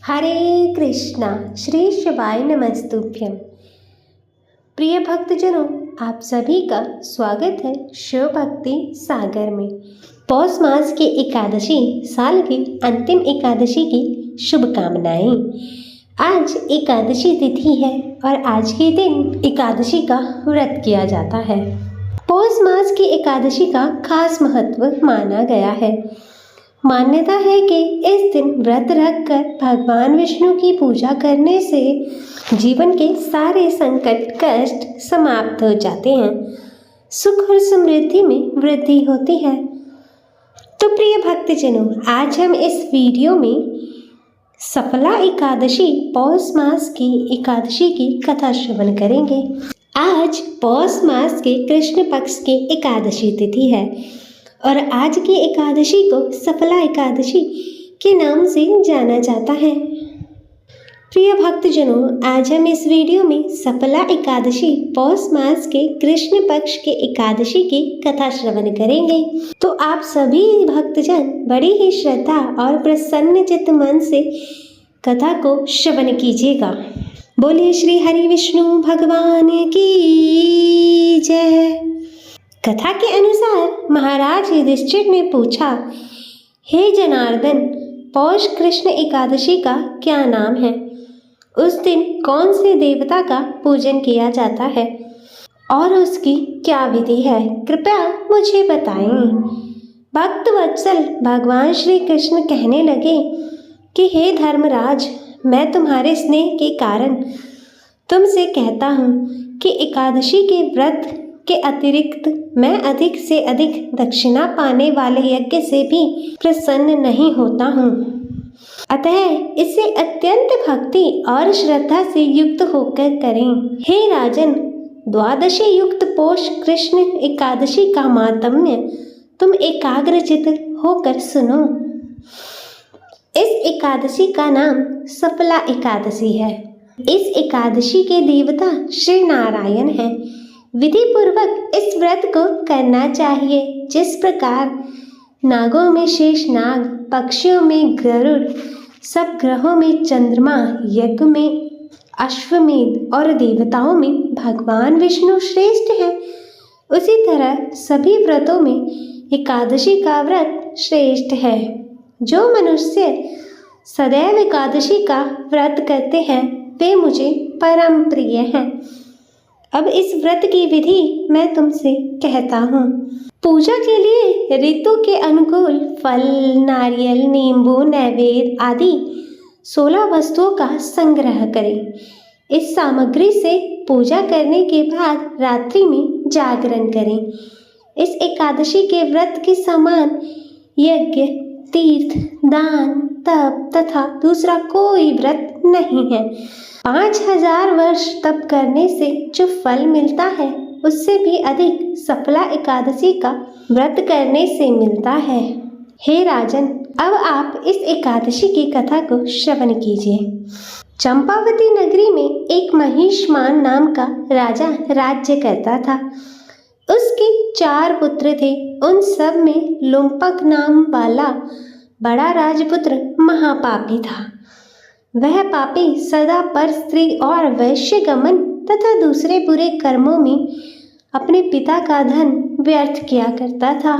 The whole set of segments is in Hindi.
हरे कृष्णा श्री शिवाय नमस्तुभ्यम। प्रिय भक्तजनों, आप सभी का स्वागत है शिव भक्ति सागर में। पौष मास की एकादशी साल की अंतिम एकादशी की शुभकामनाएं। आज एकादशी तिथि है और आज के दिन एकादशी का व्रत किया जाता है। पौष मास की एकादशी का खास महत्व माना गया है। मान्यता है कि इस दिन व्रत रखकर भगवान विष्णु की पूजा करने से जीवन के सारे संकट कष्ट समाप्त हो जाते हैं, सुख और समृद्धि में वृद्धि होती है। तो प्रिय भक्तजनों, आज हम इस वीडियो में सफला एकादशी पौष मास की एकादशी की कथा श्रवण करेंगे। आज पौष मास के कृष्ण पक्ष की एकादशी तिथि है और आज की एकादशी को सफला एकादशी के नाम से जाना जाता है। प्रिय भक्तजनों, आज हम इस वीडियो में सफला एकादशी पौष मास के कृष्ण पक्ष के एकादशी की कथा श्रवण करेंगे। तो आप सभी भक्तजन बड़ी ही श्रद्धा और प्रसन्न चित्त मन से कथा को श्रवण कीजिएगा। बोलिए श्री हरि विष्णु भगवान की जय। कथा के अनुसार महाराज युधिष्ठिर ने पूछा, हे जनार्दन, पौष कृष्ण एकादशी का क्या नाम है? उस दिन कौन से देवता का पूजन किया जाता है और उसकी क्या विधि है? कृपया मुझे बताएं। भक्त वत्सल भगवान श्री कृष्ण कहने लगे कि हे धर्मराज, मैं तुम्हारे स्नेह के कारण तुमसे कहता हूँ कि एकादशी के व्रत के अतिरिक्त मैं अधिक से अधिक दक्षिणा पाने वाले यज्ञ से भी प्रसन्न नहीं होता हूँ। अतः इसे अत्यंत भक्ति और श्रद्धा से युक्त होकर करें। हे राजन, द्वादशी युक्त पौष कृष्ण एकादशी का माहात्म्य तुम एकाग्रचित होकर सुनो। इस एकादशी का नाम सफला एकादशी है। इस एकादशी के देवता श्री नारायण हैं। विधि पूर्वक इस व्रत को करना चाहिए। जिस प्रकार नागों में शेष नाग, पक्षियों में गरुड़, सब ग्रहों में चंद्रमा, यज्ञ में अश्वमेध और देवताओं में भगवान विष्णु श्रेष्ठ हैं, उसी तरह सभी व्रतों में एकादशी का व्रत श्रेष्ठ है। जो मनुष्य सदैव एकादशी का व्रत करते हैं वे मुझे परम प्रिय हैं। अब इस व्रत की विधि मैं तुमसे कहता हूँ। पूजा के लिए ऋतु के अनुकूल फल, नारियल, नींबू, नैवेद्य आदि 16 वस्तुओं का संग्रह करें। इस सामग्री से पूजा करने के बाद रात्रि में जागरण करें। इस एकादशी के व्रत के समान यज्ञ, तीर्थ, दान, तप तथा दूसरा कोई व्रत नहीं है। 5000 वर्ष तप करने से जो फल मिलता है उससे भी अधिक सफला एकादशी का व्रत करने से मिलता है। हे राजन, अब आप इस एकादशी की कथा को श्रवण कीजिए। चंपावती नगरी में एक महिष्मान नाम का राजा राज्य करता था। उसके 4 पुत्र थे। उन सब में लुम्पक नाम वाला बड़ा राजपुत्र महापापी था। वह पापी सदा पर स्त्री और वैश्य गमन तथा दूसरे बुरे कर्मों में अपने पिता का धन व्यर्थ किया करता था।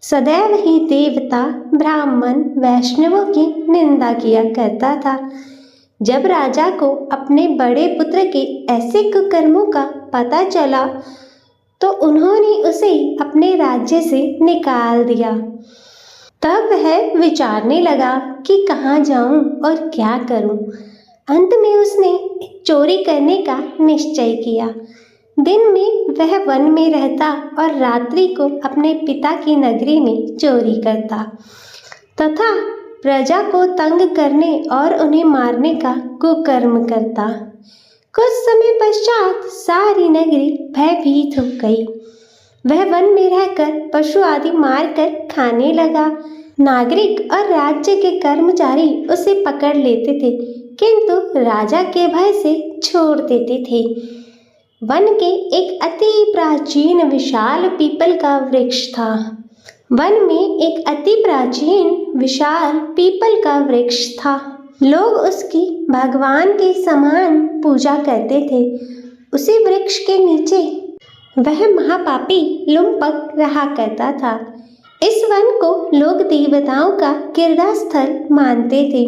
सदैव ही देवता, ब्राह्मण, वैष्णवों की निंदा किया करता था। जब राजा को अपने बड़े पुत्र के ऐसे कुकर्मों का पता चला तो उन्होंने उसे अपने राज्य से निकाल दिया। तब वह विचारने लगा कि कहाँ जाऊं और क्या करूं। अंत में उसने चोरी करने का निश्चय किया। दिन में वह वन में रहता और रात्रि को अपने पिता की नगरी में चोरी करता तथा प्रजा को तंग करने और उन्हें मारने का कुकर्म करता। कुछ समय पश्चात सारी नगरी भयभीत हो गई। वह वन में रहकर पशु आदि मारकर खाने लगा। नागरिक और राज्य के कर्मचारी उसे पकड़ लेते थे, किंतु राजा के भय से छोड़ देते थे। वन के एक अति प्राचीन विशाल पीपल का वृक्ष था। वन में एक अति प्राचीन विशाल पीपल का वृक्ष था। लोग उसकी भगवान के समान पूजा करते थे। उसी वृक्ष के नीचे वह महापापी लुम्पक रहा करता था। इस वन को लोग देवताओं का क्रीड़ा स्थल मानते थे।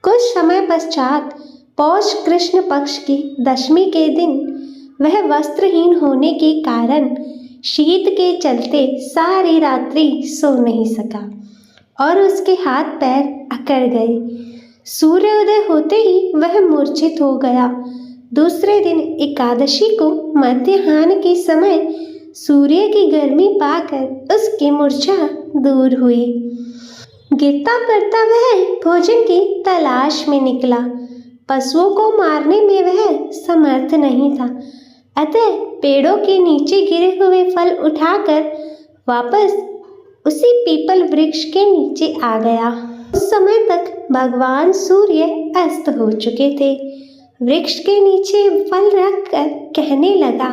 कुछ समय पश्चात पौष कृष्ण पक्ष की दशमी के दिन वह वस्त्रहीन होने के कारण शीत के चलते सारी रात्रि सो नहीं सका और उसके हाथ पैर अकड़ गए। सूर्योदय होते ही वह मूर्छित हो गया। दूसरे दिन एकादशी को मध्याह्न के समय सूर्य की गर्मी पाकर उसकी मूर्छा दूर हुई। गिरता पड़ता वह भोजन की तलाश में निकला। पशुओं को मारने में वह समर्थ नहीं था, अतः पेड़ों के नीचे गिरे हुए फल उठाकर वापस उसी पीपल वृक्ष के नीचे आ गया। उस समय तक भगवान सूर्य अस्त हो चुके थे। वृक्ष के नीचे फल रखकर कहने लगा,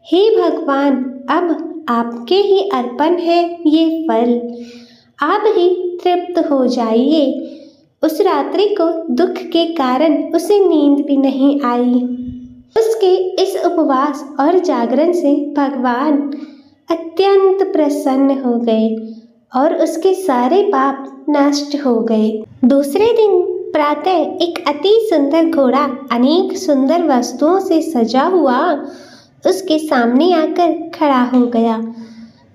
हे भगवान, अब आपके ही अर्पण है ये फल, आप ही तृप्त हो जाइए। उस रात्रि को दुख के कारण उसे नींद भी नहीं आई। उसके इस उपवास और जागरण से भगवान अत्यंत प्रसन्न हो गए और उसके सारे पाप नष्ट हो गए। दूसरे दिन प्रातः एक अति सुंदर घोड़ा अनेक सुंदर वस्तुओं से सजा हुआ उसके सामने आकर खड़ा हो गया।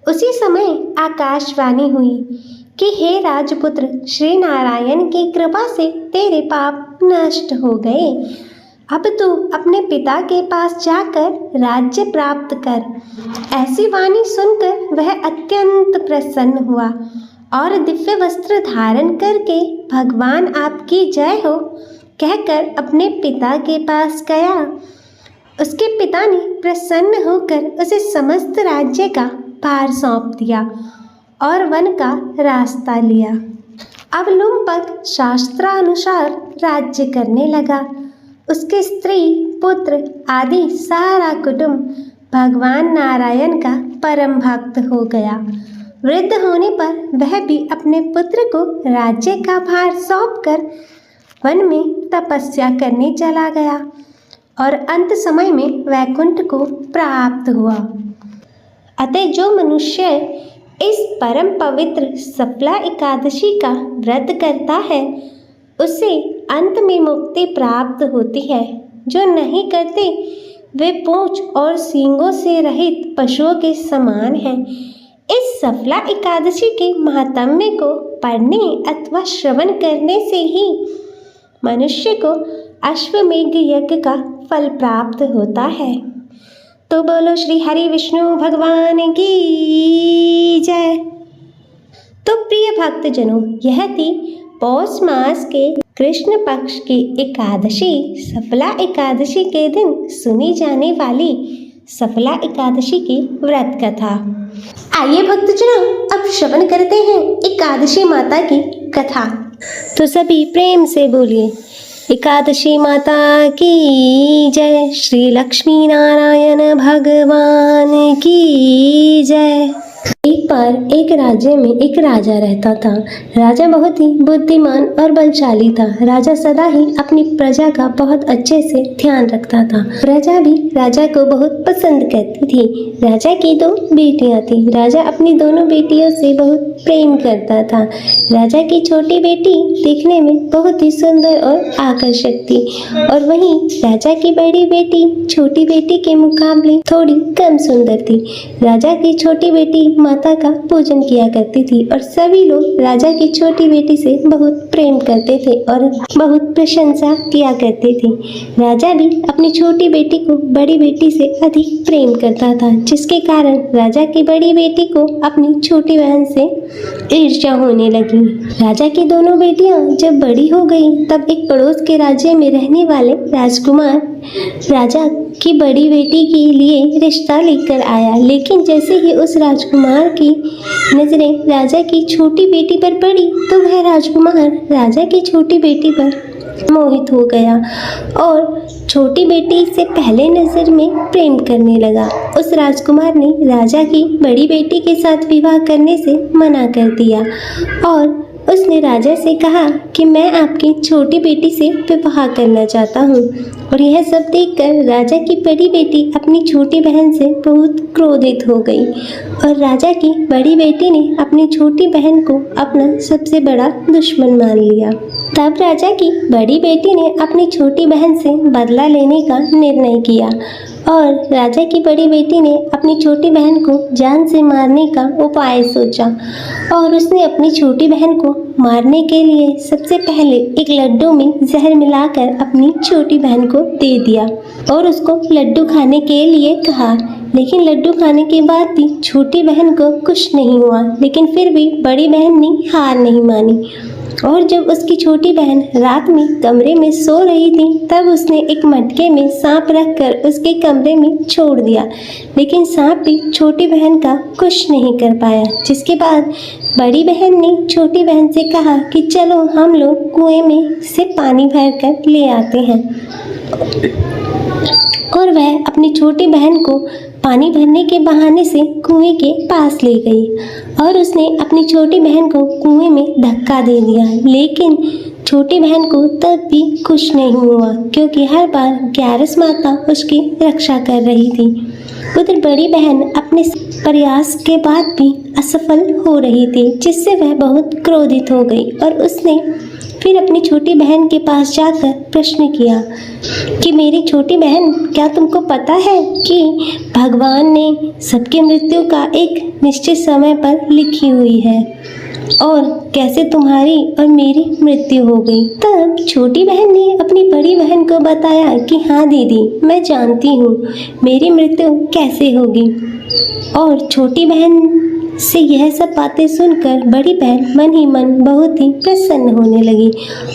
उसी समय आकाशवाणी हुई कि हे राजपुत्र, श्री नारायण की कृपा से तेरे पाप नष्ट हो गए। अब तू अपने पिता के पास जाकर राज्य प्राप्त कर। ऐसी वाणी सुनकर वह अत्यंत प्रसन्न हुआ और दिव्य वस्त्र धारण करके भगवान आपकी जय हो कहकर अपने पिता के पास गया। उसके पिता ने प्रसन्न होकर उसे समस्त राज्य का भार सौंप दिया और वन का रास्ता लिया। अब लुम्पक शास्त्रानुसार राज्य करने लगा। उसके स्त्री, पुत्र आदि सारा कुटुंब भगवान नारायण का परम भक्त हो गया। वृद्ध होने पर वह भी अपने पुत्र को राज्य का भार सौंपकर वन में तपस्या करने चला गया और अंत समय में वैकुंठ को प्राप्त हुआ। अतः जो मनुष्य इस परम पवित्र सफला एकादशी का व्रत करता है उसे अंत में मुक्ति प्राप्त होती है। जो नहीं करते वे पूंछ और सींगों से रहित पशुओं के समान हैं। इस सफला एकादशी के महात्म्य को पढ़ने अथवा श्रवण करने से ही मनुष्य को अश्वमेघ यज्ञ का फल प्राप्त होता है। तो बोलो श्री हरि विष्णु भगवान की जय। तो प्रिय भक्तजनों, यह थी पौष मास के कृष्ण पक्ष की एकादशी, सफला एकादशी के दिन सुनी जाने वाली सफला एकादशी की व्रत कथा। आइए भक्तजनों, अब श्रवण करते हैं एकादशी माता की कथा। तो सभी प्रेम से बोलिए, एकादशी माता की जय। श्री लक्ष्मी नारायण भगवान की जय। एक बार एक राज्य में एक राजा रहता था। राजा बहुत ही बुद्धिमान और बलशाली था। राजा सदा ही अपनी प्रजा का बहुत अच्छे से ध्यान रखता था। प्रजा भी राजा को बहुत पसंद करती थी। राजा की 2 बेटियां थी। राजा अपनी दोनों बेटियों से बहुत प्रेम करता था। राजा की छोटी बेटी देखने में बहुत ही सुंदर और आकर्षक थी और वहीं राजा की बड़ी बेटी छोटी बेटी के मुकाबले थोड़ी कम सुंदर थी। राजा की छोटी बेटी माता का पूजन किया करती थी और सभी लोग राजा की छोटी बेटी से बहुत प्रेम करते थे और बहुत प्रशंसा किया करते थे। राजा भी अपनी छोटी बेटी को बड़ी बेटी से अधिक प्रेम करता था, जिसके कारण राजा की बड़ी बेटी को अपनी छोटी बहन से ईर्ष्या होने लगी। राजा की दोनों बेटियां जब बड़ी हो गई तब एक पड़ोस के राज्य में रहने वाले राजकुमार राजा की बड़ी बेटी के लिए रिश्ता लेकर आया। लेकिन जैसे ही उस राजकुमार की नजरें राजा की छोटी बेटी पर पड़ी तो वह राजकुमार राजा की छोटी बेटी पर मोहित हो गया और छोटी बेटी से पहले नजर में प्रेम करने लगा। उस राजकुमार ने राजा की बड़ी बेटी के साथ विवाह करने से मना कर दिया और उसने राजा से कहा कि मैं आपकी छोटी बेटी से विवाह करना चाहता हूँ। और यह सब देखकर राजा की बड़ी बेटी अपनी छोटी बहन से बहुत क्रोधित हो गई और राजा की बड़ी बेटी ने अपनी छोटी बहन को अपना सबसे बड़ा दुश्मन मान लिया। तब राजा की बड़ी बेटी ने अपनी छोटी बहन से बदला लेने का निर्णय किया और राजा की बड़ी बेटी ने अपनी छोटी बहन को जान से मारने का उपाय सोचा और उसने अपनी छोटी बहन को मारने के लिए सबसे पहले एक लड्डू में जहर मिलाकर अपनी छोटी बहन को दे दिया और उसको लड्डू खाने के लिए कहा। लेकिन लड्डू खाने के बाद भी छोटी बहन को कुछ नहीं हुआ, लेकिन फिर भी बड़ी बहन ने हार नहीं मानी और जब उसकी छोटी बहन रात में कमरे में सो रही थी तब उसने एक मटके में सांप रखकर उसके कमरे में छोड़ दिया, लेकिन सांप भी छोटी बहन का कुछ नहीं कर पाया। जिसके बाद बड़ी बहन ने छोटी बहन से कहा कि चलो हम लोग कुएं में से पानी भरकर ले आते हैं और वह अपनी छोटी बहन को पानी भरने के बहाने से कुएं के पास ले गई और उसने अपनी छोटी बहन को कुएं में धक्का दे दिया। लेकिन छोटी बहन को तब भी कुछ नहीं हुआ क्योंकि हर बार ग्यारस माता उसकी रक्षा कर रही थी। उधर बड़ी बहन अपने प्रयास के बाद भी असफल हो रही थी, जिससे वह बहुत क्रोधित हो गई और उसने फिर अपनी छोटी बहन के पास जाकर प्रश्न किया कि मेरी छोटी बहन, क्या तुमको पता है कि भगवान ने सबकी मृत्यु का एक निश्चित समय पर लिखी हुई है और कैसे तुम्हारी और मेरी मृत्यु हो गई। तब छोटी बहन ने अपनी बड़ी बहन को बताया कि हाँ दीदी, मैं जानती हूँ मेरी मृत्यु कैसे होगी। और छोटी बहन से यह सब बातें सुनकर बड़ी बहन मन ही मन बहुत ही प्रसन्न होने लगी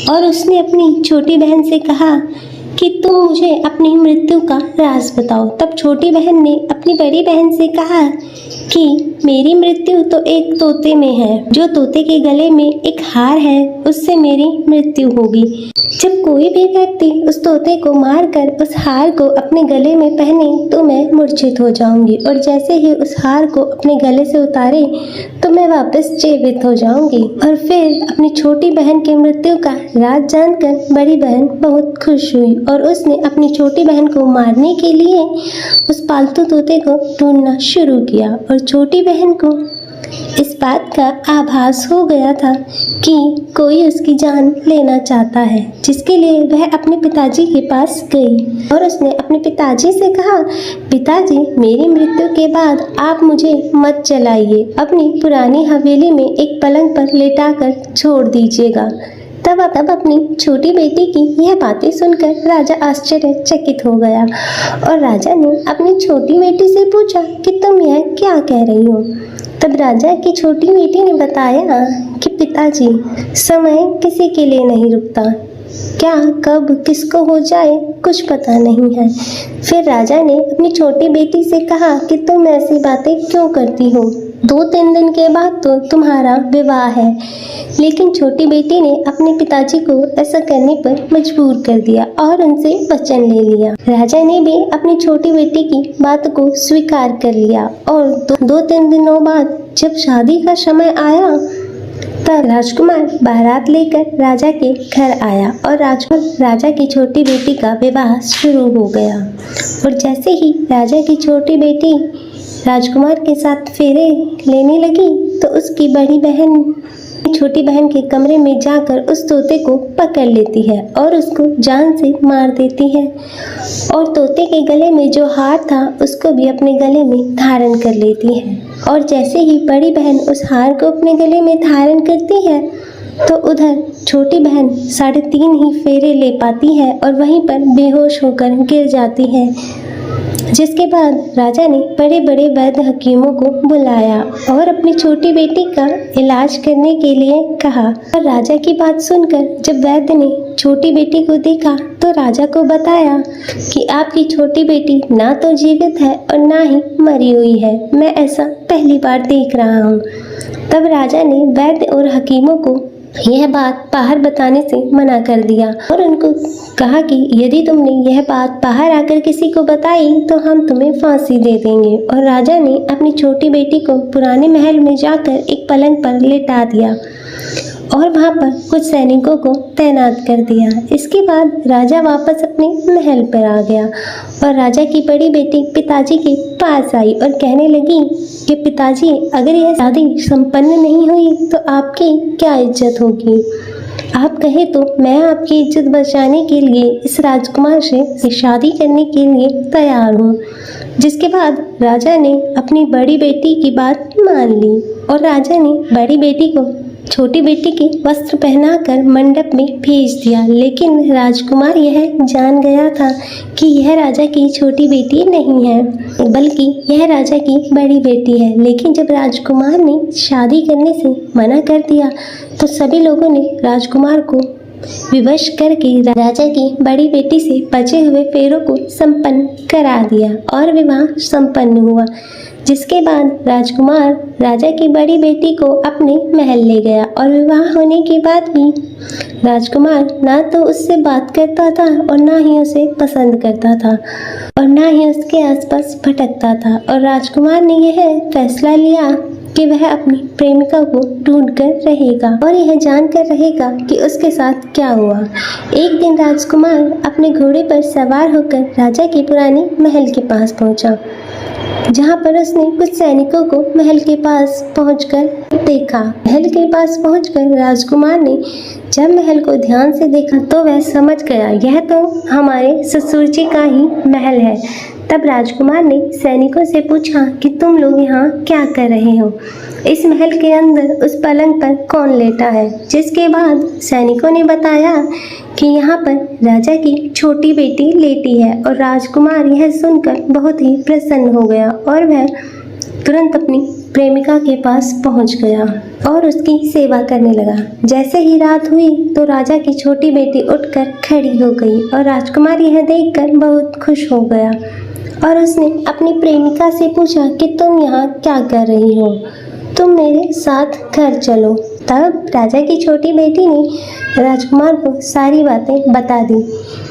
और उसने अपनी छोटी बहन से कहा कि तुम मुझे अपनी मृत्यु का राज बताओ। तब छोटी बहन ने अपनी बड़ी बहन से कहा कि मेरी मृत्यु तो एक तोते में है, जो तोते के गले में एक हार है उससे मेरी मृत्यु होगी। जब कोई भी व्यक्ति उस तोते को मारकर उस हार को अपने गले में पहने तो मैं मूर्छित हो जाऊंगी और जैसे ही उस हार को अपने गले से उतारे तो मैं वापस जीवित हो जाऊंगी। और फिर अपनी छोटी बहन की मृत्यु का राज जानकर बड़ी बहन बहुत खुश हुई और उसने अपनी छोटी बहन को मारने के लिए उस पालतू तोते को ढूंढना शुरू किया और छोटी बहन को इस बात का आभास हो गया था कि कोई उसकी जान लेना चाहता है, जिसके लिए वह अपने पिताजी के पास गई और उसने अपने पिताजी से कहा, पिताजी, मेरी मृत्यु के बाद आप मुझे मत जलाइए, अपनी पुरानी हवेली में एक पलंग पर लेटाकर छोड़ दीजिएगा। तब अपनी छोटी बेटी की यह बातें सुनकर राजा आश्चर्यचकित हो गया और राजा ने अपनी छोटी बेटी से पूछा कि तुम यह क्या कह रही हो। तब राजा की छोटी बेटी ने बताया कि पिताजी, समय किसी के लिए नहीं रुकता, क्या कब किसको हो जाए कुछ पता नहीं है। फिर राजा ने अपनी छोटी बेटी से कहा कि तुम ऐसी बातें क्यों करती हो, 2-3 दिन के बाद तो तुम्हारा विवाह है। लेकिन छोटी बेटी ने अपने पिताजी को ऐसा करने पर मजबूर कर दिया और उनसे वचन ले लिया। राजा ने भी अपनी छोटी बेटी की बात को स्वीकार कर लिया और 2-3 दिनों बाद जब शादी का समय आया तब राजकुमार बारात लेकर राजा के घर आया और राजा की छोटी बेटी का विवाह शुरू हो गया। और जैसे ही राजा की छोटी बेटी राजकुमार के साथ फेरे लेने लगी तो उसकी बड़ी बहन छोटी बहन के कमरे में जाकर उस तोते को पकड़ लेती है और उसको जान से मार देती है और तोते के गले में जो हार था उसको भी अपने गले में धारण कर लेती है। और जैसे ही बड़ी बहन उस हार को अपने गले में धारण करती है तो उधर छोटी बहन 3.5 ही फेरे ले पाती है और वहीं पर बेहोश होकर गिर जाती है। जिसके बाद राजा ने बड़े बड़े वैद्य हकीमों को बुलाया और अपनी छोटी बेटी का इलाज करने के लिए कहा। और राजा की बात सुनकर जब वैद्य ने छोटी बेटी को देखा तो राजा को बताया कि आपकी छोटी बेटी ना तो जीवित है और ना ही मरी हुई है, मैं ऐसा पहली बार देख रहा हूँ। तब राजा ने वैद्य और हकीमों को यह बात बाहर बताने से मना कर दिया और उनको कहा कि यदि तुमने यह बात बाहर आकर किसी को बताई तो हम तुम्हें फांसी दे देंगे। और राजा ने अपनी छोटी बेटी को पुराने महल में जाकर एक पलंग पर लेटा दिया और वहाँ पर कुछ सैनिकों को तैनात कर दिया। इसके बाद राजा वापस अपने महल पर आ गया और राजा की बड़ी बेटी पिताजी के पास आई और कहने लगी कि पिताजी, अगर यह शादी संपन्न नहीं हुई तो आपकी क्या इज्जत होगी। आप कहे तो मैं आपकी इज्जत बचाने के लिए इस राजकुमार से शादी करने के लिए तैयार हूँ। जिसके बाद राजा ने अपनी बड़ी बेटी की बात मान ली और राजा ने बड़ी बेटी को छोटी बेटी के वस्त्र पहनाकर मंडप में भेज दिया। लेकिन राजकुमार यह जान गया था कि यह राजा की छोटी बेटी नहीं है, बल्कि यह राजा की बड़ी बेटी है। लेकिन जब राजकुमार ने शादी करने से मना कर दिया तो सभी लोगों ने राजकुमार को विवश करके राजा की बड़ी बेटी से बचे हुए फेरों को संपन्न करा दिया और विवाह संपन्न हुआ। जिसके बाद राजकुमार राजा की बड़ी बेटी को अपने महल ले गया और विवाह होने के बाद भी राजकुमार ना तो उससे बात करता था और ना ही उसे पसंद करता था और ना ही उसके आसपास भटकता था। और राजकुमार ने यह फैसला लिया कि वह अपनी प्रेमिका को ढूंढ कर रहेगा और यह जानकर रहेगा कि उसके साथ क्या हुआ। एक दिन राजकुमार अपने घोड़े पर सवार होकर राजा के पुराने महल के पास पहुंचा, जहां पर उसने कुछ सैनिकों को महल के पास पहुंचकर देखा। महल के पास पहुंचकर राजकुमार ने जब महल को ध्यान से देखा तो वह समझ गया यह तो हमारे ससुर जी का ही महल है। तब राजकुमार ने सैनिकों से पूछा कि तुम लोग यहाँ क्या कर रहे हो, इस महल के अंदर उस पलंग पर कौन लेटा है। जिसके बाद सैनिकों ने बताया कि यहाँ पर राजा की छोटी बेटी लेटी है और राजकुमार यह सुनकर बहुत ही प्रसन्न हो गया और वह तुरंत अपनी प्रेमिका के पास पहुंच गया और उसकी सेवा करने लगा। जैसे ही रात हुई तो राजा की छोटी बेटी उठकर खड़ी हो गई और राजकुमार यह देखकर बहुत खुश हो गया और उसने अपनी प्रेमिका से पूछा कि तुम यहाँ क्या कर रही हो, तुम मेरे साथ घर चलो। तब राजा की छोटी बेटी ने राजकुमार को सारी बातें बता दी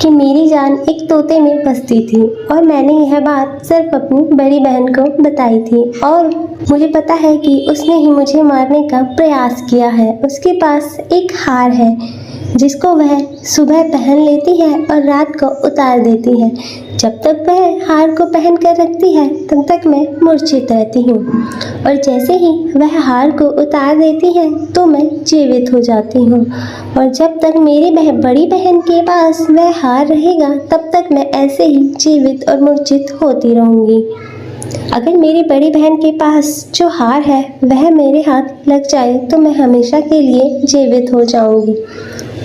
कि मेरी जान एक तोते में बसती थी और मैंने यह बात सिर्फ अपनी बड़ी बहन को बताई थी और मुझे पता है कि उसने ही मुझे मारने का प्रयास किया है। उसके पास एक हार है जिसको वह सुबह पहन लेती है और रात को उतार देती है। जब तक वह हार को पहन कर रखती है तब तक मैं मूर्छित रहती हूँ और जैसे ही वह हार को उतार देती है तो मैं जीवित हो जाती हूँ और जब तक मेरी बड़ी बहन के पास वह हार रहेगा तब तक मैं ऐसे ही जीवित और मूर्छित होती रहूँगी। अगर मेरी बड़ी बहन के पास जो हार है वह मेरे हाथ लग जाए तो मैं हमेशा के लिए जीवित हो जाऊँगी।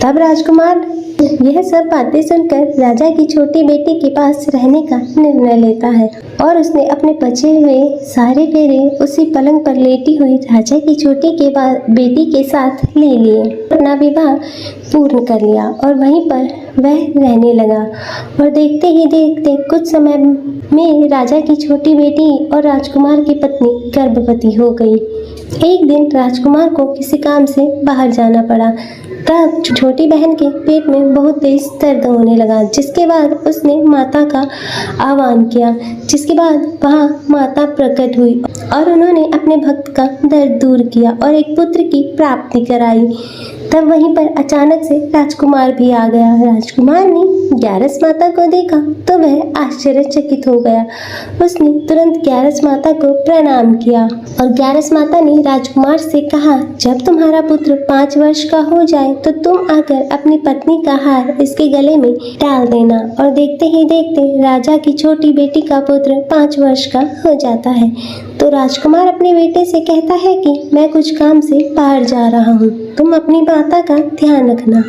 तब राजकुमार यह सब बातें सुनकर राजा की छोटी बेटी के पास रहने का निर्णय लेता है और उसने अपने बचे हुए सारे फेरे उसी पलंग पर लेटी हुई राजा की छोटी के बेटी के साथ ले लिए, अपना विवाह पूर्ण कर लिया और वहीं पर वह रहने लगा। और देखते ही देखते कुछ समय में राजा की छोटी बेटी और राजकुमार की पत्नी गर्भवती हो गई। एक दिन राजकुमार को किसी काम से बाहर जाना पड़ा। तब छोटी बहन के पेट में बहुत तेज दर्द होने लगा, जिसके बाद उसने माता का आह्वान किया। जिसके बाद वहाँ माता प्रकट हुई और उन्होंने अपने भक्त का दर्द दूर किया और एक पुत्र की प्राप्ति कराई। तब वहीं पर अचानक से राजकुमार भी आ गया। राजकुमार ने ग्यारस माता को देखा तो वह आश्चर्यचकित हो गया। उसने तुरंत ग्यारस माता को प्रणाम किया और ग्यारस माता ने राजकुमार से कहा, जब तुम्हारा पुत्र 5 वर्ष का हो जाए तो तुम आकर अपनी पत्नी का हार इसके गले में डाल देना। और देखते ही देखते राजा की छोटी बेटी का पुत्र 5 वर्ष का हो जाता है। तो राजकुमार अपने बेटे से कहता है कि मैं कुछ काम से बाहर जा रहा हूँ, तुम अपनी माता का ध्यान रखना।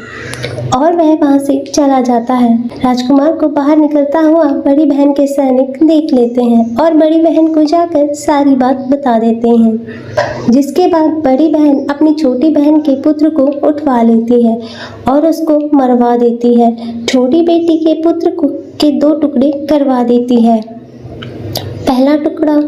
और वह वहाँ से चला जाता है। राजकुमार को बाहर निकलता हुआ बड़ी बहन के सैनिक देख लेते हैं और बड़ी बहन को जाकर सारी बात बता देते हैं। जिसके बाद बड़ी बहन अपनी छोटी बहन के पुत्र को उठवा लेती है और उसको मरवा देती है। छोटी बेटी के पुत्र को के 2 टुकड़े करवा देती है। पहला टुकड़ा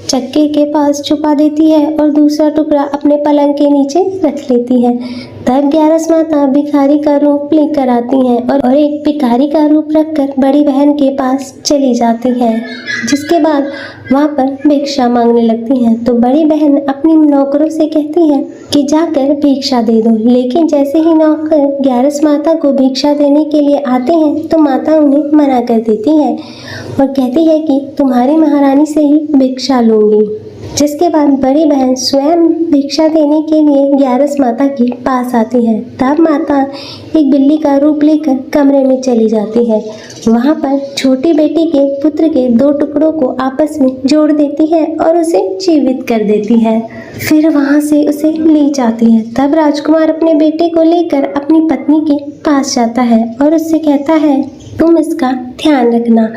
चक्के के पास छुपा देती है और दूसरा टुकड़ा अपने पलंग के नीचे रख लेती है। तब 11 माता भिखारी का रूप लेकर आती हैं और एक भिखारी का रूप रखकर बड़ी बहन के पास चली जाती है, जिसके बाद वहाँ पर भिक्षा मांगने लगती हैं। तो बड़ी बहन अपनी नौकरों से कहती है कि जाकर भिक्षा दे दो, लेकिन जैसे ही नौकर 11 माता को भिक्षा देने के लिए आते हैं तो माता उन्हें मना कर देती है और कहती है कि तुम्हारी महारानी से ही भिक्षा लूंगी। जिसके बाद बड़ी बहन स्वयं भिक्षा देने के लिए 11 माता के पास आती है। तब माता एक बिल्ली का रूप लेकर कमरे में चली जाती है। वहाँ पर छोटी बेटी के पुत्र के 2 टुकड़ों को आपस में जोड़ देती है और उसे जीवित कर देती है। फिर वहाँ से उसे ले जाती है। तब राजकुमार अपने बेटे को लेकर अपनी पत्नी के पास जाता है और उससे कहता है, तुम इसका ध्यान रखना।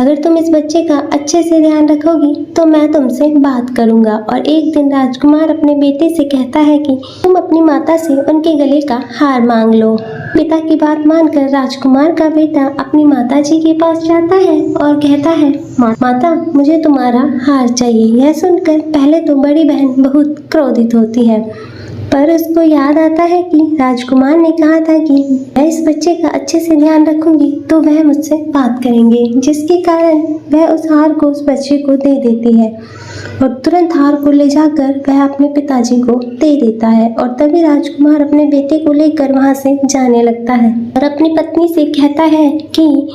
अगर तुम इस बच्चे का अच्छे से ध्यान रखोगी तो मैं तुमसे बात करूंगा। और एक दिन राजकुमार अपने बेटे से कहता है कि तुम अपनी माता से उनके गले का हार मांग लो। पिता की बात मानकर राजकुमार का बेटा अपनी माता जी के पास जाता है और कहता है, माता मुझे तुम्हारा हार चाहिए। यह सुनकर पहले तो बड़ी बहन बहुत क्रोधित होती है, पर उसको याद आता है कि राजकुमार ने कहा था कि मैं इस बच्चे का अच्छे से ध्यान रखूंगी तो वह मुझसे बात करेंगे, जिसके कारण वह उस हार को उस बच्चे को दे देती है और तुरंत हार को ले जाकर वह अपने पिताजी को दे देता है। और तभी राजकुमार अपने बेटे को लेकर वहां से जाने लगता है और अपनी पत्नी से कहता है कि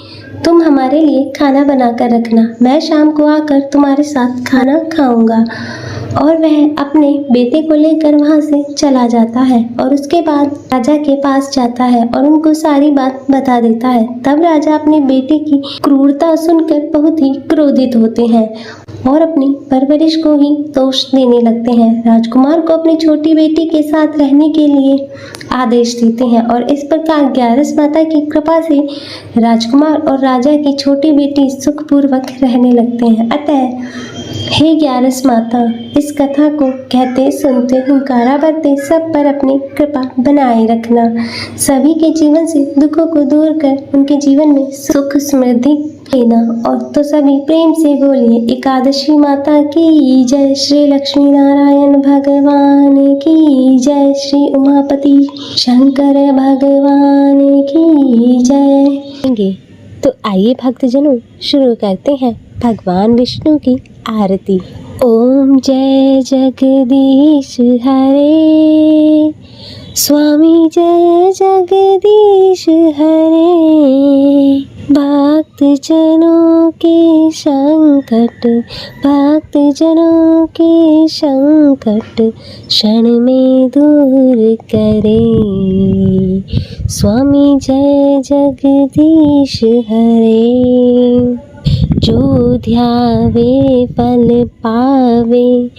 तुम हमारे लिए खाना बनाकर रखना, मैं शाम को आकर तुम्हारे साथ खाना खाऊंगा। और वह अपने बेटे को लेकर वहां से चला जाता है और उसके बाद राजा के पास जाता है और उनको सारी बात बता देता है। तब राजा अपने बेटे की क्रूरता सुनकर बहुत ही क्रोधित होते हैं और अपनी परवरिश को ही दोष देने लगते हैं। राजकुमार को अपनी छोटी बेटी के साथ रहने के लिए आदेश देते हैं और इस प्रकार 11 माता की कृपा से राजकुमार और राजा की छोटी बेटी सुखपूर्वक रहने लगते हैं। अतः हे 11 माता, इस कथा को कहते सुनते हुंकारा भरते सब पर अपनी कृपा बनाए रखना। सभी के जीवन से दुखों को दूर कर उनके जीवन में सुख समृद्धि देना। और तो सभी प्रेम से बोलिए एकादशी माता की जय, श्री लक्ष्मी नारायण भगवान की जय, श्री उमापति शंकर भगवान की जय। तो आइए भक्तजनों शुरू करते हैं भगवान विष्णु की आरती। ओम जय जगदीश हरे, स्वामी जय जगदीश हरे। भक्त जनों के संकट, भक्त जनों के संकट क्षण में दूर करे। स्वामी जय जगदीश हरे। जो ध्यावे फल पावे,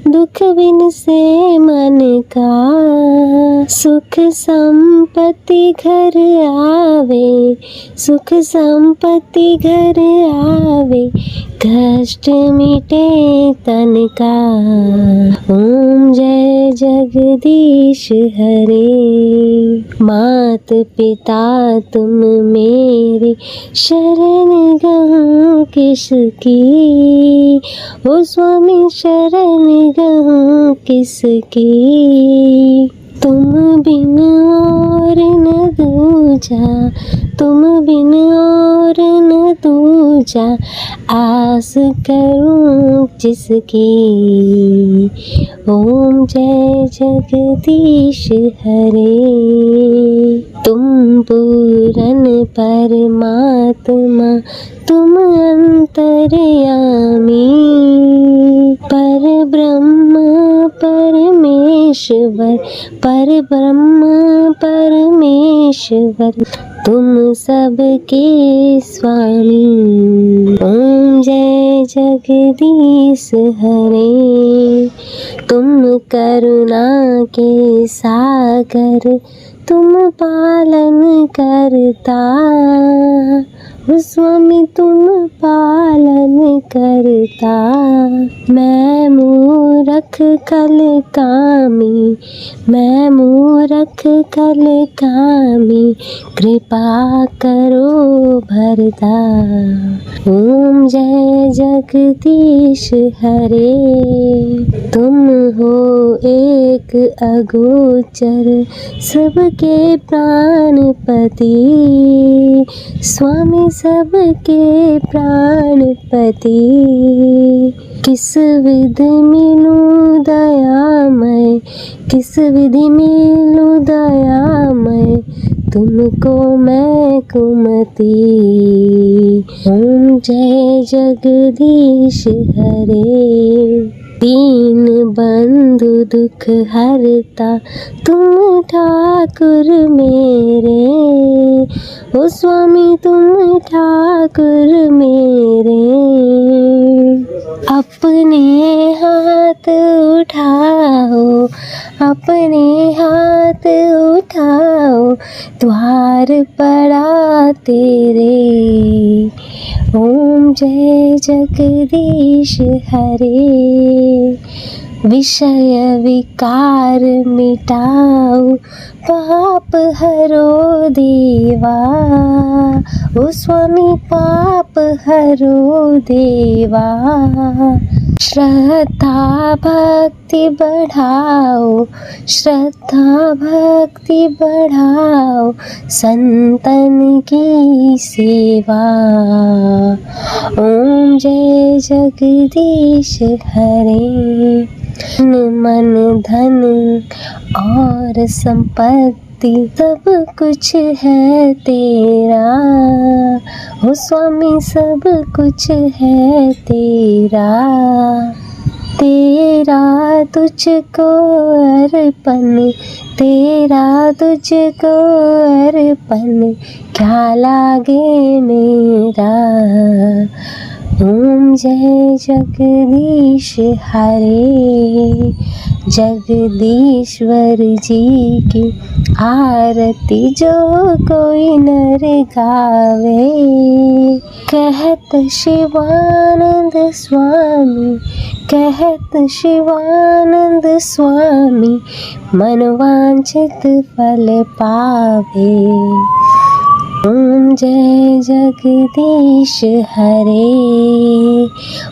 दुख बिन से मन का। सुख संपत्ति घर आवे, सुख संपत्ति घर आवे। कष्ट मिटे तन का। ओम जय जगदीश हरे। मात पिता तुम मेरे, शरण गहूँ किसकी। ओ स्वामी शरण गहूँ किसकी। तुम बिन और न दूजा, तुम बिन और न दूजा। आस करूं जिसकी। ओम जय जगदीश हरे। तुम पूरन परमात्मा, तुम अंतर्यामी। पर ब्रह्म परमेश्वर, पर ब्रह्म परमेश्वर। तुम सबके स्वामी। ओम जय जगदीश हरे। तुम करुणा के सागर, तुम पालन करता। ओ स्वामी तुम पालन करता, मैं मूरख कल कामी, मैं मूरख कल कामी, कृपा करो भरता। ओम जय जगदीश हरे, तुम हो एक अगोचर सबके प्राणपति, स्वामी सबके प्राणपति। किस विधि मिलूं दयामय, किस विधि मिलूं दयामय, तुमको मैं कुमति। ओम जय जगदीश हरे, दीन बंधु दुख हरता, तुम ठाकुर मेरे, ओ स्वामी तुम ठाकुर मेरे। अपने हाथ उठाओ, अपने हाथ उठाओ, द्वार पड़ा तेरे। ओम जय जगदीश हरे, विषय विकार मिटाओ, पाप हरो देवा, ओ स्वामी पाप हरो देवा। श्रद्धा भक्ति बढ़ाओ, श्रद्धा भक्ति बढ़ाओ, संतन की सेवा। ओम जय जगदीश हरे, मन धन और संपत्ति सब कुछ है तेरा, ओ स्वामी सब कुछ है तेरा। तेरा तुझको अर्पण, तेरा तुझको अर्पण, क्या लागे मेरा। ओम जय जगदीश हरे, जगदीश्वर जी की आरती जो कोई नर गावे, कहत शिवानंद स्वामी, कहत शिवानंद स्वामी, मनवांछित फल पावे। ओम जय जगदीश हरे,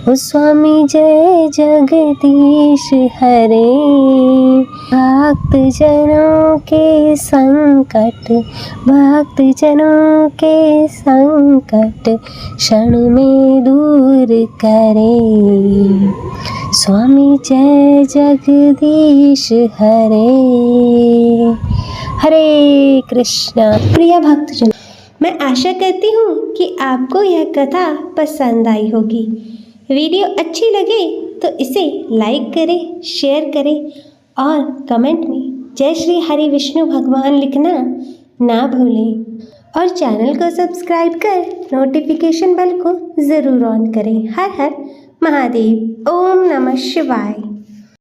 ओ स्वामी जय जगदीश हरे। भक्त जनों के संकट, भक्त जनों के संकट, क्षण में दूर करे। स्वामी जय जगदीश हरे। हरे कृष्णा। प्रिय भक्तजन, मैं आशा करती हूँ कि आपको यह कथा पसंद आई होगी। वीडियो अच्छी लगे तो इसे लाइक करें, शेयर करें और कमेंट में जय श्री हरि विष्णु भगवान लिखना ना भूलें। और चैनल को सब्सक्राइब कर नोटिफिकेशन बेल को ज़रूर ऑन करें। हर हर महादेव। ओम नमः शिवाय।